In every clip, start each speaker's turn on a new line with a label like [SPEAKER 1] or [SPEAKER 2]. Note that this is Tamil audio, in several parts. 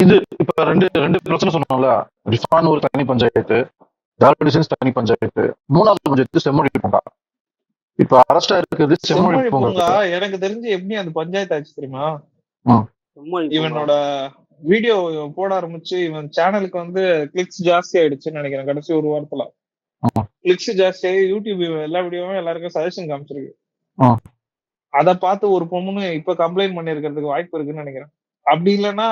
[SPEAKER 1] இது இப்ப ரெண்டு ரெண்டு பிரச்சனை சொன்னோம்ல. ரிஃபான் ஒரு தனி பஞ்சாயத்து, டால்பினிசன்ஸ் தனி பஞ்சாயத்து, மூணாவது பஞ்சாயத்து செம்மொழி பூங்கா. இப்ப அரஸ்டா இருக்கிறது செம்மொழி
[SPEAKER 2] செம்மொழி
[SPEAKER 1] பூங்கா.
[SPEAKER 2] பூங்கா எனக்கு தெரிஞ்சு எப்படி அந்த பஞ்சாயத்து ஆச்சு தெரியுமா?
[SPEAKER 3] செம்மொழி பூங்கா.
[SPEAKER 2] இவனோட வீடியோ போட ஆரம்பிச்சு இவன் சேனலுக்கு வந்து கிளிக்ஸ் ஜாஸ்தி ஆயிடுச்சுன்னு நினைக்கிறேன். கடைசி ஒரு வாரத்துல கிளிக்ஸ் ஜாஸ்தி ஆகி யூடியூப் எல்லா வீடியோவும் எல்லாருக்கும் சஜஷன் காமிச்சிருக்கு. அத பார்த்து ஒரு பொண்ணு இப்ப கம்ப்ளைண்ட் பண்ணிருக்கிறதுக்கு வாய்ப்பு இருக்குன்னு நினைக்கிறேன். அப்படி இல்லைன்னா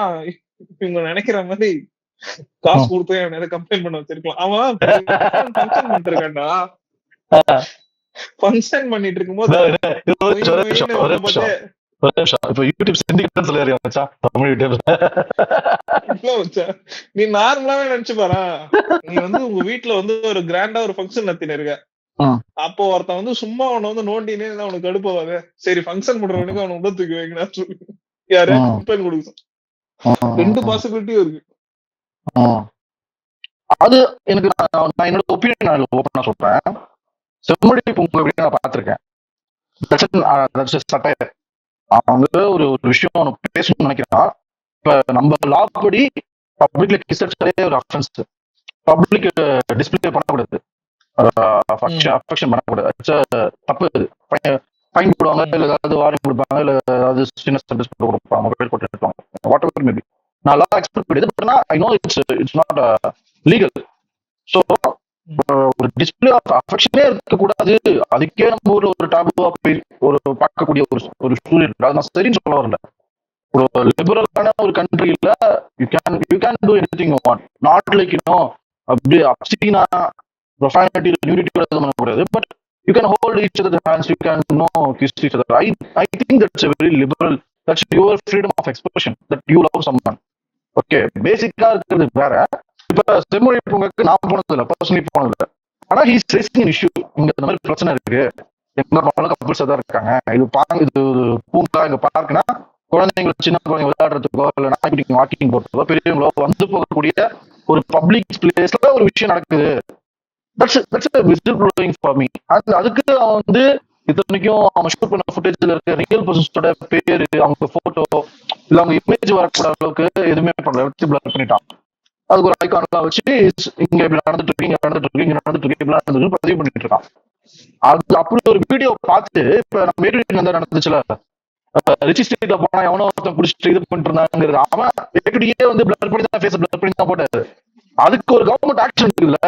[SPEAKER 2] இவங்க நினைக்கிற மாதிரி காசு கொடுத்து அவன் கம்ப்ளைண்ட் பண்ண வச்சிருக்கலாம். அவன் ஃபங்க்ஷன் பண்ணிட்டு இருக்கான்டா. ஃபங்க்ஷன் பண்ணிட்டு இருக்கும்போது நீ நார்மலாவே நினைச்சு பாரு, நீ வந்து உங்க வீட்டுல வந்து ஒரு கிராண்டா ஒரு ஃபங்க்ஷன் நடத்தின இருக்க. அப்போ ஒருத்தன் வந்து சும்மா அவனை வந்து நோண்டினே அவனுக்கு கடுப்பாவாது. சரி ஃபங்க்ஷன் பண்றவனுக்கு அவனை உள்ள தூக்கி வைக்கனா யாரு கம்ப்ளைண்ட் கொடுக்கும். ரெண்டு பாசிபிலிட்டியும் இருக்கு.
[SPEAKER 1] அது எனக்கு நான் என்னோட ஒப்பீனியன் ஓப்பனா சொல்றேன். செம்மொழி பூங்கா எப்படி நான் பாத்திருக்கேன். சட்டை அவங்க ஒரு விஷயம் பேசணும்னு நினைக்கிறான். இப்ப நம்ம லா படி பப்ளிக்ல கிஸ் அடிச்சாலே ஒரு அஃபென்ஸ். பப்ளிக் டிஸ்பிளே பண்ணக்கூடாது, அஃபெக்ஷன் பண்ணக்கூடாது, தப்பு. ஃபைன் போடுவாங்க, இல்ல ஏதாவது வாரண்ட் கொடுப்பாங்க, இல்ல ஏதாவது சின்ன சர்வீஸ் கொடுப்பாங்க, மொபைல் போட்டு எடுப்பாங்க, வாட் எவர் மேபி. நான் லா எக்ஸ்பெக்ட் பண்ணியது, but I know it's not legal. So ஒரு டிஸ்பிளே ஆஃப் அஃபெக்ஷனே இருக்கக்கூடாது, அதுக்கே நம்ம ஊர்ல ஒரு டாபுவா ஒரு பார்க்கக்கூடிய ஒரு சூழல். அது நான் சரின்னு சொல்ல வரல. ஒரு லிபரலான ஒரு கண்ட்ரியில you can do anything you want. Not like அப்படியே அப்சீனா ப்ரொஃபானிட்டி நியூடிட்டி பண்ணக்கூடாது. But you can hold each other hands, you can kiss each other. I think that's a very liberal, that's your freedom of expression, that you love someone. Okay, பேசிக்கா இருக்கிறது வேற. இப்ப செம்மொழி பூங்காக்கு நான் போனதில்லை, பர்சனலி போனதில்லை. ஆனா ஹீஸ் ரேசிங் an issue. இங்க இந்த மாதிரி பிரச்சனை இருக்கு, எங்க கப்பல்ஸா தான் இருக்காங்க, இது பூங்கா, இங்க பார்க்குனா குழந்தைங்க, சின்ன குழந்தைங்க விளையாடுறதுக்கோ இல்ல நாய்க்குட்டிங்க வாக்கிங் போறதுக்கோ பெரியவங்களோ வந்து போகக்கூடிய ஒரு பப்ளிக் பிளேஸ்ல ஒரு விஷயம் நடக்குது. அதுக்கு அவன் வந்து இத்தனைக்கும் அவன் ஷூட் பண்ண ஃபுட்டேஜ்ல இருக்க ரியல் பர்சன்ஸோட பேரு, அவங்க போட்டோ இல்ல அவங்க இமேஜ் வரக்கூடிய அளவுக்கு எதுவுமே பண்ணல, வச்சு பிளர் பண்ணிட்டான். அதுக்கு ஒரு ஐகான்லாம் வச்சு இங்க இப்படி நடந்துட்டு இருக்கு, இங்க நடந்துட்டு இருக்கு, இங்க நடந்துட்டு இருக்கு, இப்படி நடந்துட்டு பதிவு பண்ணிட்டு இருக்கான். அது அப்படி ஒரு வீடியோ பார்த்து இப்ப நம்ம மேட்டு நடந்துச்சுல, ரிச்சி ஸ்ட்ரீட்ல போனா எவனோ ஒருத்தன் பிடிச்சிட்டு இது பண்ணிட்டு இருந்தாங்கிறது, அவன் ஏடியே வந்து பிளர் பண்ணி தான், ஃபேஸ் பிளர் பண்ணி தான் போட்டாரு. அதுக்கு ஒரு கவர்மெண்ட் ஆக்ஷன் இருக்குல்ல,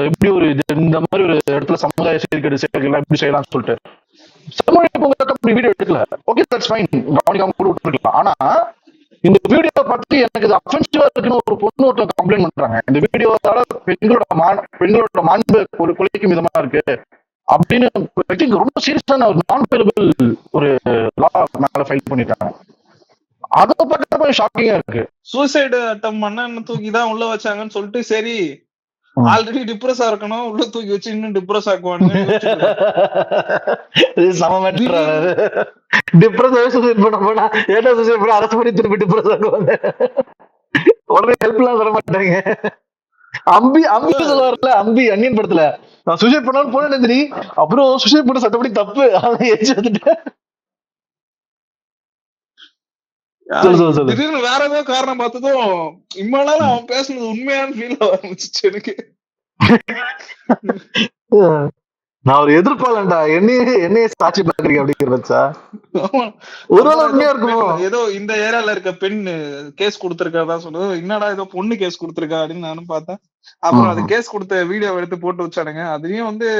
[SPEAKER 1] எப்படி ஒரு இந்த மாதிரி ஒரு இடத்துல சமுதாய சீர்கேடு சேர்க்கலாம், எப்படி செய்யலாம்னு சொல்லிட்டு செம்மொழி பூங்கா வீடியோ எடுக்கல. ஓகே, தட்ஸ் ஃபைன், கவனிக்காம கூட விட்டுருக்கலாம். ஆனா இந்த வீடியோ பார்த்து எனக்கு இது அஃபென்சிவா இருக்குன்னு ஒரு பொண்ணு ஒருத்தர் கம்ப்ளைண்ட் பண்றாங்க. இந்த வீடியோவால பெண்களோட மாண்பு ஒரு கொலைக்கும் விதமா இருக்கு அப்படின்னு ரொம்ப சீரியஸான ஒரு நான் பெலபிள் ஒரு லா மேல ஃபைல் பண்ணிருக்காங்க. அதை பார்க்க ஷாக்கிங்கா இருக்கு.
[SPEAKER 2] சூசைடு அட்டம் பண்ண தூக்கிதான் உள்ள வச்சாங்கன்னு சொல்லிட்டு, சரி ஆல்ரெடி டிப்ரெஸா இருக்கணும், உள்ள தூக்கி வச்சு இன்னும் டிப்ரெஸ் ஆக்குவானுங்க.
[SPEAKER 1] அரசு பண்ணி திருப்பி டிப்ரெஸ் ஆக்குவாங்க, உடனே ஹெல்ப் எல்லாம் தர மாட்டாங்க. அம்பி சொல்லுவார்ல, அம்பி அன்னியன் படத்துல, நான் சூசைட் பண்ணாலும் போனேன் நந்தினி, அப்புறம் சூசைட் பண்ண சட்டப்படி தப்பு, அவன் எரிச்சு வந்துட்டேன்.
[SPEAKER 2] திடீர்னு வேற ஏதோ காரணம் பார்த்ததும் இம்மால அவன் பேசுனது உண்மையான ஃபீல் ஆரம்பிச்சிச்சு எனக்கு.
[SPEAKER 1] நான் ஒரு எதிர்ப்பாளன்டா, என்னையே சாட்சி பாக்குறீங்க அப்படிங்கிறதா ஒரு உண்மையா இருக்கும்.
[SPEAKER 2] ஏதோ இந்த ஏரியால இருக்க பெண் கேஸ் கொடுத்திருக்கா சொன்னது, என்னடா ஏதோ பொண்ணு கேஸ் கொடுத்திருக்கா அப்படின்னு நானும் பார்த்தேன். அப்புறம் அது கேஸ் கொடுத்த வீடியோ எடுத்து போட்டு வச்சானுங்க. அதுலயும் வந்து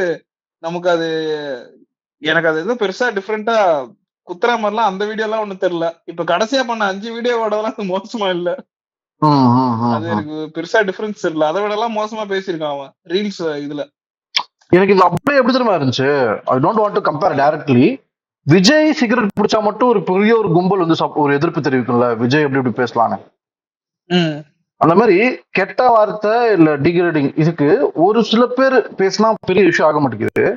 [SPEAKER 2] நமக்கு அது எனக்கு அது ஏதோ பெருசா டிஃப்ரெண்டா குத்துற மாதிரிலாம் அந்த வீடியோ எல்லாம் ஒண்ணு தெரியல. இப்ப கடைசியா பண்ண 5 வீடியோவோட மோசமா இல்ல, அது எனக்கு பெருசா டிஃபரன்ஸ் இல்ல. அதை விட எல்லாம் மோசமா பேசியிருக்கான் அவன் ரீல்ஸ் இதுல.
[SPEAKER 1] எனக்கு இது அப்படியே எப்படி தெரியுமா இருந்துச்சு, I don't want to compare directly. Vijay cigarette பிடிச்சா மட்டும் ஒரு பெரிய ஒரு கும்பல் வந்து ஒரு எதிர்ப்பு தெரிவிக்கும்ல, விஜய் எப்படி எப்படி பேசலான்னு. அந்த மாதிரி கெட்ட வார்த்தை இல்ல டிகிரேடிங் இதுக்கு ஒரு சில பேர் பேசினா பெரிய விஷயம் ஆக மாட்டேங்குது,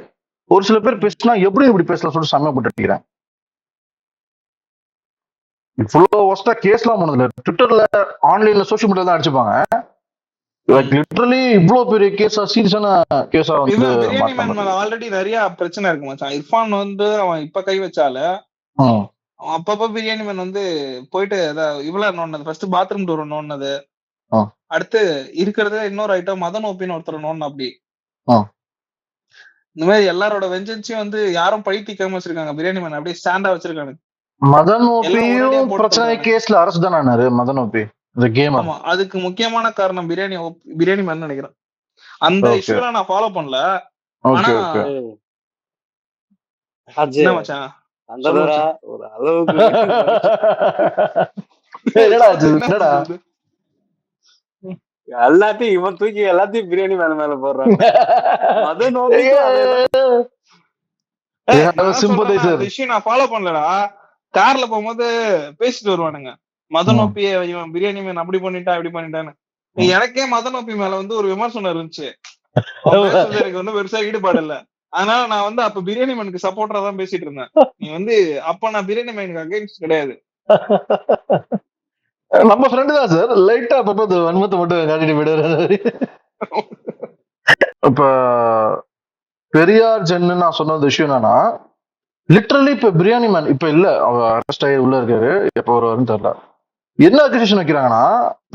[SPEAKER 1] ஒரு சில பேர் பேசினா எப்படி இப்படி பேசலாம் சொல்லிட்டு சமயப்பட்டுக்கிறேன். இவ்வளவு ஒஸ்டா கேஸ்லாம் போனதுல ட்விட்டர்ல ஆன்லைன்ல சோசியல் மீடியால தான் அடிச்சுப்பாங்க. லிட்டரலி இவ்வளவு பெரிய கேஸா, சீரியஸான கேஸா வந்து
[SPEAKER 2] ஆல்ரெடி நிறைய பிரச்சனை இருக்கு மச்சான். இர்ஃபான் வந்து அவன் இப்ப கை வச்சால அவன் அப்பப்ப பிரியாணி மேன் வந்து போயிட்டு இவ்வளவு நோண்டது, ஃபர்ஸ்ட் பாத்ரூம் டோர் நோண்டது,
[SPEAKER 1] ஆ.
[SPEAKER 2] அடுத்து இருக்கிறது இன்னொரு ஐட்டம் மதன் ஓப்பின்னு ஒருத்தர் நோண்டணும். அப்படி
[SPEAKER 1] ஆ.
[SPEAKER 2] இந்த மாதிரி எல்லாரோட வெஞ்சன்ஸையும் வந்து யாரும் பழி தீக்காம வச்சிருக்காங்க. பிரியாணி மேன் அப்படியே ஸ்டாண்டா வச்சிருக்காங்க.
[SPEAKER 1] மதன்
[SPEAKER 2] எல்லாம்
[SPEAKER 1] ஓபியும்
[SPEAKER 2] உடனடியா போட்டு
[SPEAKER 1] பிரச்சனை
[SPEAKER 2] தள்ளுறாங்க.
[SPEAKER 1] கேஸ்ல அரசு தானே மதன் ஓபி இந்த கேம்.
[SPEAKER 2] ஆமா, அதுக்கு முக்கியமான காரணம் பிரியாணி மேன் நினைக்கிறேன். அந்த
[SPEAKER 1] ஓகே
[SPEAKER 2] இஷ்யூல நான் ஃபாலோ பண்ணல. ஆனா
[SPEAKER 1] ஓகே ஓகே
[SPEAKER 3] ஏய், அஜய்,
[SPEAKER 2] என்ன மச்சான்
[SPEAKER 3] அந்த
[SPEAKER 2] சொல்லு
[SPEAKER 3] தடவை
[SPEAKER 2] மச்சான்.
[SPEAKER 3] ஒரு அளவுக்கு விட்டு போயிடுச்சு.
[SPEAKER 1] என்னடா
[SPEAKER 2] அது
[SPEAKER 1] இது,
[SPEAKER 2] என்ன
[SPEAKER 1] என்னடா
[SPEAKER 2] சொல்றது?
[SPEAKER 3] எல்லாத்தையும் இவன் தூக்கி எல்லாத்தையும் பிரியாணி மேல போடுறாங்க. மதன் ஓபிக்கும் அதேதான்.
[SPEAKER 1] You have a
[SPEAKER 2] நான் சொல்றேன்,
[SPEAKER 1] sympathizer.
[SPEAKER 2] அந்த இஷ்யூ நான் ஃபாலோ பண்ணலடா. கார்ல போகும்போது பேசிட்டு வருவானுங்க, மதன் ஓபிய இவன் பிரியாணி மேன் அப்படி பண்ணிட்டா இப்படி பண்ணிட்டான்னு. எனக்கே மதன் ஓபி மேல வந்து ஒரு விமர்சனம் இருந்துச்சு. அவன் பேசுறது எனக்கு வந்து பெருசா ஈடுபாடு இல்ல. அதனால நான் வந்து அப்ப பிரியாணி மேனுக்கு சப்போர்ட்டரா தான் பேசிட்டு இருந்தேன். நீ வந்து அப்ப நான் பிரியாணி மேனுக்கு அகைன்ஸ்ட் கிடையாது.
[SPEAKER 1] நம்ம ஃப்ரெண்டு தான் சார், லைட்டா அப்பப்போ இந்த வன்மத்தை மட்டும் காட்டிட்டு போயிடுறாரு. இப்ப பெரியார் ஜென்னு நான் சொன்ன விஷயம் என்னன்னா, லிட்டரலி இப்ப பிரியாணி மேன் இப்ப இல்ல, அவர் அரெஸ்ட் ஆகி உள்ள இருக்காரு, எப்ப வருவாருன்னு தெரியல. என்ன அக்யூசேஷன் வைக்கிறாங்கன்னா,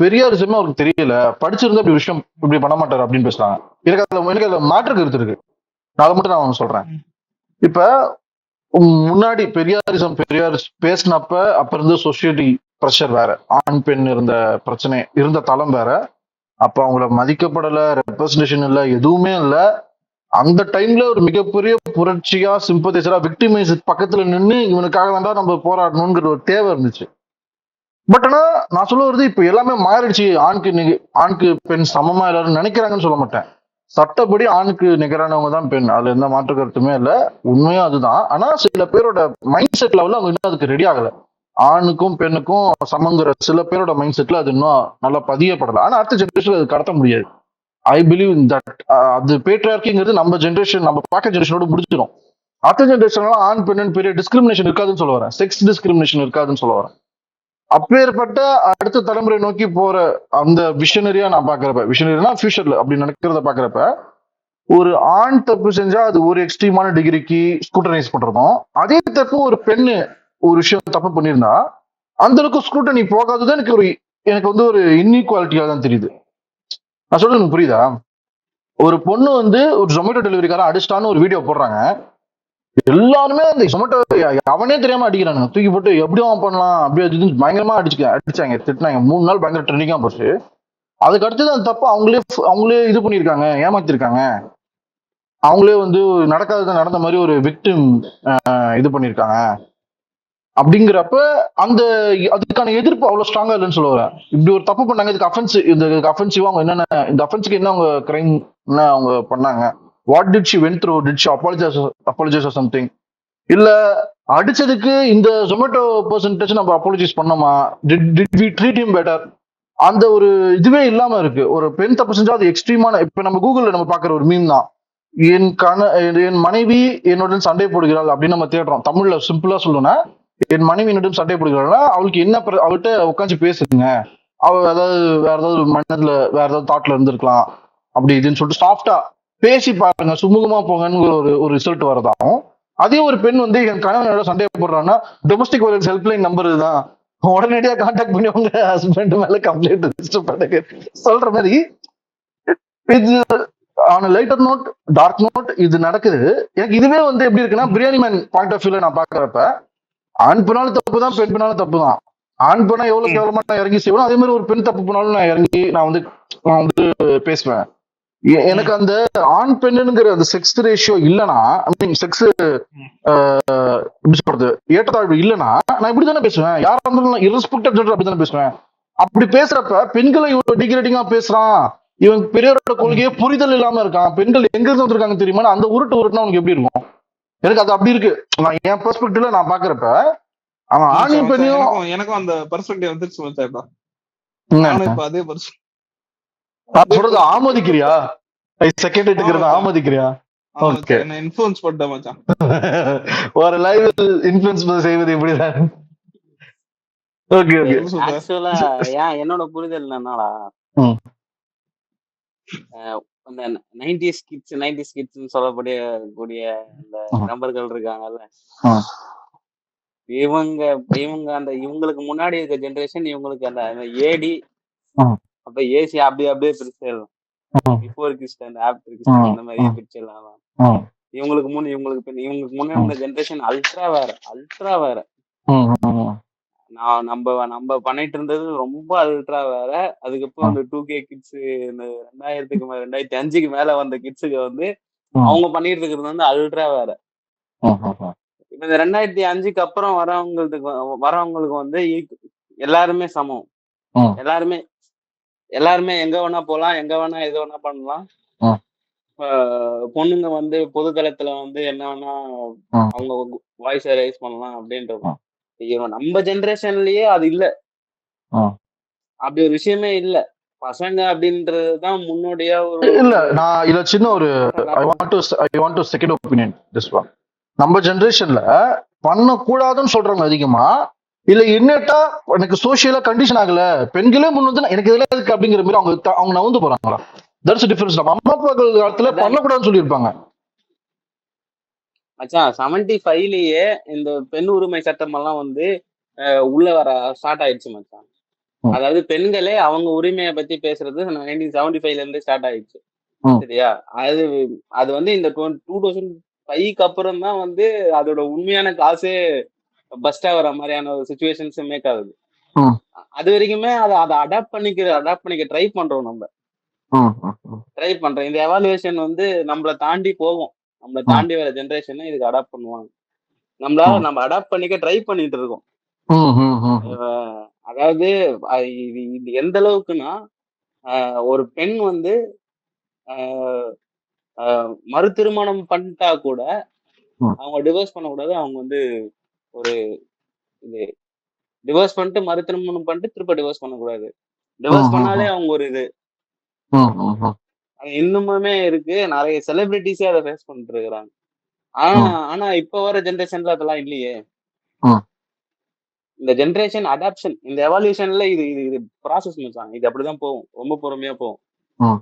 [SPEAKER 1] பெரியார் ஜென்னு அவருக்கு தெரியல, படிச்சிருந்தா இப்படி விஷயம் இப்படி பண்ண மாட்டாரு அப்படின்னு பேசுறாங்க. எனக்கு அதுல மாற்று கருத்து இருக்கு. அதை மட்டும் நான் ஒண்ணு சொல்றேன். இப்ப முன்னாடி பெரியார் பேசினப்ப அப்ப இருந்து சொசைட்டி ப்ரெஷர் வேற, ஆண் பெண் இருந்த பிரச்சனை இருந்த தளம் வேற. அப்ப அவங்கள மதிக்கப்படல, ரெப்ரசன்டேஷன் இல்ல, எதுவுமே இல்ல. அந்த டைம்ல ஒரு மிகப்பெரிய புரட்சியா சிம்பத்தைசரா விக்டிமைஸ் பக்கத்துல நின்று இவனுக்காக வேண்டாம் நம்ம போராடணுங்கிற ஒரு தேவை இருந்துச்சு. பட் ஆனா நான் சொல்ல வருது, இப்ப எல்லாமே மாறிடுச்சு. ஆணுக்கு பெண் சமமா எல்லாரும் நினைக்கிறாங்கன்னு சொல்ல மாட்டேன். சட்டப்படி ஆணுக்கு நிகரானவங்க தான் பெண், அதுல எந்த மாற்று கருத்துமே இல்ல, உண்மையும் அதுதான். ஆனா சில பேரோட மைண்ட் செட் லெவல்ல அவங்க இன்னும் அதுக்கு ரெடி ஆகல. ஆணுக்கும் பெண்ணுக்கும் சமங்கிற சில பேரோட மைண்ட் செட்ல அது இன்னும் நல்லா பதியப்படல. ஆனா அடுத்த ஜெனரேஷன் அது கடத்த முடியாது. I believe in that. அது பேட்ரியார்கிங்கிறது நம்ம ஜெனரேஷன், நம்ம பார்க்க ஜெனரேஷனோட முடிச்சிடும். அடுத்த ஜெனரேஷன்லாம் ஆண் பெண்ணுன்னு பெரிய டிஸ்கிரிமினேஷன் இருக்காதுன்னு சொல்ல வரேன், செக்ஸ் டிஸ்கிரிமினேஷன் இருக்காதுன்னு சொல்ல வரேன். அப்பேற்பட்ட அடுத்த தலைமுறை நோக்கி போற அந்த விஷனரியா நான் பாக்குறப்ப, விஷனரினா ஃபியூச்சர்ல அப்படி நினைக்கிறத பாக்குறப்ப, ஒரு ஆண் தப்பு செஞ்சா அது ஒரு எக்ஸ்ட்ரீமான டிகிரிக்கு ஸ்கூட்டனைஸ் பண்றதும், அதே தப்பு ஒரு பெண்ணு ஒரு விஷயம் தப்பு பண்ணியிருந்தா அந்த அளவுக்கு ஸ்கூட்டனி போகாதது எனக்கு வந்து ஒரு இன்இக்வாலிட்டியா தான் தெரியுது. நான் சொல்றது எனக்கு புரியுதா? ஒரு பொண்ணு வந்து ஒரு ஜொமேட்டோ டெலிவரிக்காரன் அடிச்சிட்டான்னு ஒரு வீடியோ போடுறாங்க, எல்லாருமே அந்த ஜொமேட்டோ அவனே தெரியாம அடிக்கிறானுங்க, தூக்கி போட்டு எப்படியும் பண்ணலாம் அப்படியே இதுன்னு பயங்கரமா அடிச்சாங்க, திட்டினாங்க. 3 நாள் பயங்கர ட்ரெண்டிங்கா போச்சு. அதுக்கு அடுத்தது அந்த தப்பு அவங்களே இது பண்ணிருக்காங்க, ஏமாத்திருக்காங்க. அவங்களே வந்து நடக்காதது நடந்த மாதிரி ஒரு விக்டிம் இது பண்ணிருக்காங்க. அப்படிங்கிறப்ப அதுக்கான எதிர்ப்பு அவ்வளவு ஸ்ட்ராங்கா இல்லைன்னு சொல்ல வரேன். இப்படி ஒரு தப்பு பண்ணாங்க, இதுக்கு அஃபென்சிவா அவங்க என்னென்ன, இந்த அஃபென்ஸுக்கு என்ன அவங்க கிரைம் என்ன அவங்க பண்ணாங்க, what did she went through, did she apologise or something, இல்ல அடிச்சதுக்கு இந்த ஜொமேட்டோ பர்சன்டேஜ் நம்ம அப்பாலஜைஸ் பண்ணோமா, did we treat him better, அந்த ஒரு இதுவே இல்லாம இருக்கு. ஒரு பெண் தப்பு செஞ்சா அது எக்ஸ்ட்ரீமான, இப்ப நம்ம கூகுள்ல நம்ம பாக்குற ஒரு மீம் தான், என் மனைவி என்னுடன் சண்டை போடுகிறாள் அப்படின்னு நம்ம தேடுறோம். தமிழ்ல சிம்பிளா சொல்லணும்னா, என் மனைவி என்னுடன் சண்டை போடுகிறாள்னா அவளுக்கு என்ன, அவள்கிட்ட உட்காந்து பேசுங்க, அதாவது வேற ஏதாவது மனதுல வேற ஏதாவது தாட்ல இருந்திருக்கலாம் அப்படி இதுன்னு சொல்லிட்டு சாஃப்டா பேசி பாருங்க, சுமூகமா போங்கன்னு ஒரு ரிசல்ட் வரதாகும். அதே ஒரு பெண் வந்து என் கணவனோட சண்டை போடுறான்னா, டொமஸ்டிக் வயலன்ஸ் ஹெல்ப்லைன் நம்பர் இதுதான், உடனடியா கான்டாக்ட் பண்ணி உங்க ஹஸ்பண்ட் மேல கம்ப்ளைண்ட் ரெஜிஸ்டர் பண்ணுங்க சொல்ற மாதிரி. இது on lighter note, dark note இது நடக்குது. எனக்கு இதுவே வந்து எப்படி இருக்குன்னா, பிரியாணி மேன் பாயிண்ட் ஆஃப் வியூல நான் பாக்குறப்ப, ஆண் பண்ணாலும் தப்பு தான், பெண் பண்ணாலும் தப்பு தான். ஆண் பண்ணா எவ்வளவு கேவலமா நான் இறங்கி செய்வேன், அதே மாதிரி ஒரு பெண் தப்பு பண்ணாலும் நான் இறங்கி நான் வந்து பேசுவேன். எனக்கு அந்த ஆண் பெண்ணுங்கிற அந்த செக்ஸ் ரேஷியோ இல்லைன்னா, செக்ஸ் எப்படி சொல்றது, ஏற்றத்தாழ்வு இல்லைன்னா நான் இப்படித்தானே பேசுவேன். யாரா இருந்தாலும் இரெஸ்பெக்டட் ஜெண்டர் அப்படித்தானே பேசுவேன். அப்படி பேசுறப்ப பெண்களை இவ்வளவு டிகிரேடிங்கா பேசுறான், இவன் பெரியாரோட கொள்கையே புரிதல் இல்லாம இருக்கான், பெண்கள் எங்க இருந்து வந்திருக்காங்க தெரியுமா, அந்த உருட்டுனா உனக்கு எப்படி இருக்கும்? எனக்கு அது அப்படி இருக்கு. நான் என் பெர்ஸ்பெக்டிவ்ல நான் பாக்குறப்ப அவன் ஆணையும் பெண்ணையும்
[SPEAKER 2] எனக்கும் அந்த பெர்ஸ்பெக்டிவ் வந்துருச்சு. அதே
[SPEAKER 1] சொல்றது ஆமோதிக்கிறியா? செகண்ட் எடுக்கிறது ஆமோதிக்கிறியா? ஓகே,
[SPEAKER 2] இன்ஃப்ளூயன்ஸ் பண்ண மச்சான்.
[SPEAKER 1] ஒரு லைவ் இன்ஃப்ளூயன்ஸ் செய்வது இப்படிதான். Okay okay.
[SPEAKER 3] ஆக்சுவலா என்னோட புரிதல் என்னன்னா, அந்த 90s கிட்ஸ் சொல்லக்கூடிய கூடிய அந்த நபர்கள் இருக்காங்கல்ல, இவங்க இவங்க அந்த இவங்களுக்கு முன்னாடி இருக்க ஜெனரேஷன் இவங்களுக்கு அந்த ஏடி
[SPEAKER 1] ம்,
[SPEAKER 3] அப்ப ஏசி அப்படி அப்படியே பிரிச்சிடலாம்.
[SPEAKER 1] ம்,
[SPEAKER 3] பிஃபோர் கிறிஸ்டன் ஆஃப்டர் கிறிஸ்டன்
[SPEAKER 1] ம்,
[SPEAKER 3] அந்த மாதிரியே
[SPEAKER 1] ம்,
[SPEAKER 3] பிரிச்சிடலாம்.
[SPEAKER 1] ம்,
[SPEAKER 3] இவங்களுக்கு முன் இவங்களுக்கு பின் இவங்களுக்கு முன்னாடி
[SPEAKER 1] ம்,
[SPEAKER 3] இருந்த ஜெனரேஷன் அல்ட்ரா வேற அல்ட்ரா வேற.
[SPEAKER 1] ம், ம்,
[SPEAKER 3] நம்ம பண்ணிட்டு இருந்தது ரொம்ப அல்ட்ரா வேற. அதுக்கப்புறம்
[SPEAKER 1] ம்,
[SPEAKER 3] இந்த 2K கிட்ஸ், இந்த 2005க்கு மேல வந்த கிட்ஸுக்கு வந்து
[SPEAKER 1] ம்,
[SPEAKER 3] அவங்க பண்ணிட்டு இருக்கிறது வந்து அல்ட்ரா வேற.
[SPEAKER 1] ம், ம்,
[SPEAKER 3] இப்ப இந்த 2005க்கு அப்புறம் வரவங்களுக்கு வந்து எல்லாருமே சமம்.
[SPEAKER 1] ம்,
[SPEAKER 3] எல்லாருமே எல்லாருமே எங்க வேணா போலாம், எங்க வேணா எது வேணா பண்ணலாம்.
[SPEAKER 1] ம்,
[SPEAKER 3] பொண்ணுங்க வந்து பொதுத்தளத்துல வந்து என்ன வேணா
[SPEAKER 1] ம்,
[SPEAKER 3] அவங்க வாய்ஸை ரைஸ் பண்ணலாம் அப்படின்றது.
[SPEAKER 1] ம்,
[SPEAKER 3] நம்ம ஜெனரேஷன்லயே அது இல்ல.
[SPEAKER 1] ம்.
[SPEAKER 3] அப்படி ஒரு விஷயமே இல்ல. பசங்க அப்படின்றதுதான் முன்னோடியா ஒரு
[SPEAKER 1] இல்ல
[SPEAKER 3] ஒரு
[SPEAKER 1] நான் இதுல சின்ன ஒரு
[SPEAKER 3] important
[SPEAKER 1] I want to second opinion this one. நம்ம ஜெனரேஷன்ல பண்ணக்கூடாதுன்னு சொல்றவங்க அதிகமா, இல்ல இன்னேட்டா எனக்கு சோசியலா கண்டிஷன் ஆகல, பெண்களே முன் வந்து எனக்கு இதுல இருக்கு அப்படிங்கிற மாதிரி அவங்க நவுந்து போறாங்களா? That's difference. நம்ம அம்மா அப்பாக்கள் காலத்துல
[SPEAKER 3] அதான்
[SPEAKER 1] பண்ணக்கூடாதுன்னு சொல்லியிருப்பாங்க.
[SPEAKER 3] மச்சான் 75லயே இந்த பெண் உரிமை சட்டம் எல்லாம் வந்து உள்ள வர ஸ்டார்ட் ஆயிடுச்சு மச்சான்.
[SPEAKER 1] ம்,
[SPEAKER 3] அதாவது பெண்களே அவங்க உரிமையை பத்தி பேசுறது 1975ல இருந்து ஸ்டார்ட் ஆயிடுச்சு.
[SPEAKER 1] ம்,
[SPEAKER 3] சரியா? அது அது வந்து இந்த 2005க்கு அப்புறம் தான் வந்து அதோட உண்மையான காசே பஸ்ட் ஆகுற மாதிரியான ஒரு சுச்சுவேஷன்ஸ் மேக் ஆகுது.
[SPEAKER 1] ம்,
[SPEAKER 3] அது வரைக்குமே அதை அடாப்ட் பண்ணிக்க ட்ரை பண்றோம். நம்ம
[SPEAKER 1] ம், ம்,
[SPEAKER 3] ட்ரை பண்றோம். இந்த எவாலுவேஷன் வந்து நம்மளை தாண்டி போகும். நம்மளை
[SPEAKER 1] ம்,
[SPEAKER 3] தாண்டி வர ஜெனரேஷன் இதுக்கு அடாப்ட் பண்ணுவாங்க. நம்மளால
[SPEAKER 1] ம்,
[SPEAKER 3] நம்ம அடாப்ட் பண்ணிக்க ட்ரை பண்ணிட்டு இருக்கோம்.
[SPEAKER 1] ம், ம், ம்,
[SPEAKER 3] அதாவது இது எந்த அளவுக்குன்னா ஒரு பெண் வந்து ஆஹ் மறு திருமணம் பண்ணிட்டா கூட
[SPEAKER 1] ம்,
[SPEAKER 3] அவங்க டிவோர்ஸ் பண்ணக்கூடாது. அவங்க வந்து ஒரு இது டிவோர்ஸ் பண்ணிட்டு மறு திருமணம் பண்ணிட்டு திருப்ப டிவோர்ஸ் பண்ணக்கூடாது. டிவோர்ஸ் பண்ணாலே அவங்க ஒரு இது
[SPEAKER 1] ம், ம், ம்,
[SPEAKER 3] அது இன்னுமுமே இருக்கு. நிறைய செலிபிரிட்டிஸே அதை ஃபேஸ் பண்ணிட்டு இருக்கிறாங்க. ஆனா
[SPEAKER 1] ம்,
[SPEAKER 3] ஆனா இப்ப வர ஜெனரேஷன்ல அதெல்லாம் இல்லையே.
[SPEAKER 1] ம்.
[SPEAKER 3] இந்த ஜெனரேஷன் அடாப்ஷன் இந்த எவால்யூஷன்ல இது இது இது ப்ராசஸ் மச்சான். இது அப்படிதான் போகும். ரொம்ப பொறுமையா போகும்.
[SPEAKER 1] ம்.